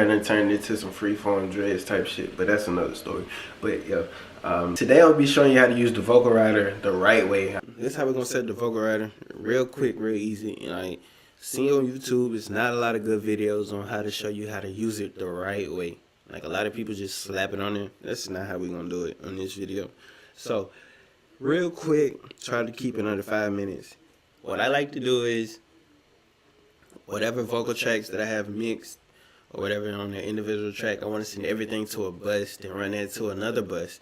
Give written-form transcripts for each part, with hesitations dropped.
and then turned into some freeform dreads type shit, but that's another story. But yeah, today I'll be showing you how to use the vocal rider the right way. This is how we're gonna set the vocal rider real quick, real easy. And like, see on YouTube, it's not a lot of good videos on how to show you how to use it the right way. Like, a lot of people just slap it on there. That's not how we're gonna do it on this video. So real quick, try to keep it under 5 minutes. What I like to do is, whatever vocal tracks that I have mixed or whatever on the individual track, I want to send everything to a bus, then run that to another bus.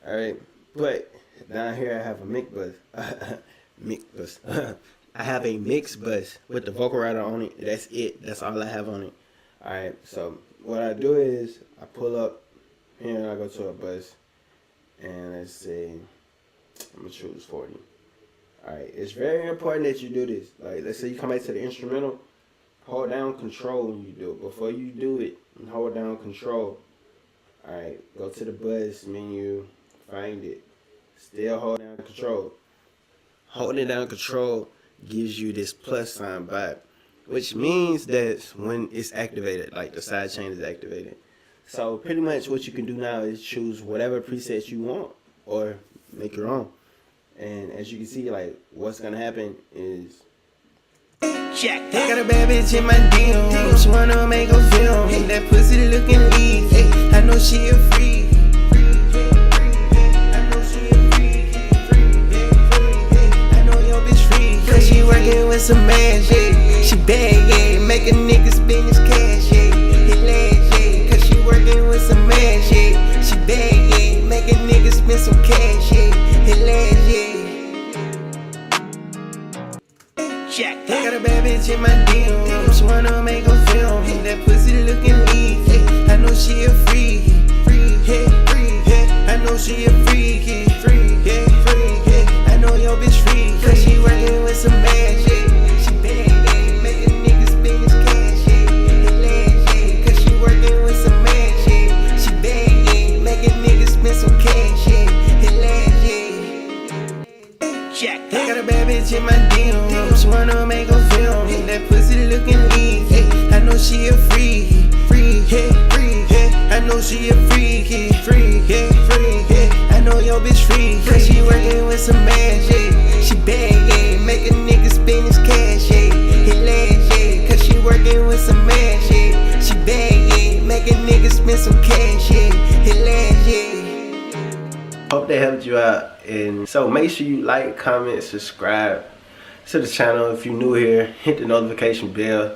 Alright, but down here I have a mix bus. I have a mix bus with the vocal rider on it. That's it. That's all I have on it. Alright, so what I do is I pull up here and I go to a bus, and let's say I'm gonna choose 40. Alright, it's very important that you do this. Like, let's say you come back to the instrumental, hold down control when you do it. Before you do it, hold down control. Alright, go to the bus menu, find it. Still hold down control. Holding down control gives you this plus sign vibe, which means that when it's activated, like the side chain is activated. So pretty much what you can do now is choose whatever presets you want or make your own. And as you can see, like, what's gonna happen is, Jack, they got a bad bitch in my DM. She wanna make a film. That pussy looking easy. I know she a freak. I know she a freak. I know your bitch freak. Cause she working with some magic. She bad, yeah. Make a nigga spend his cash, yeah. Hit last, yeah. Cause she working with some magic. She bad, yeah. Make a nigga spend some cash, yeah. Hit last, yeah. Jack, they got a bad bitch in my DM. She wanna make a film. That pussy looking easy. I know she a freak. I know she a freak. I know your bitch freak. Cause she working with some magic. She bad, yeah. Make a nigga spend his cash, yeah. Hit last, yeah. Cause she working with some magic. She bad, yeah. Make a nigga spend some cash, yeah. Hit last, yeah. Jack, they got a bad bitch in my DM. She wanna make a film. That pussy looking easy. I know she a freak. I know she a freak. I know your bitch freak. Cause she working with some magic. She bad, yeah. Make a nigga spend his cash, yeah. Hit last, yeah. Cause she working with some magic. She bad, yeah. Make a nigga spend some cash, yeah. Hit last, yeah. hope that helped you out. And so make sure you like, comment, subscribe to the channel. If you're new here, hit the notification bell.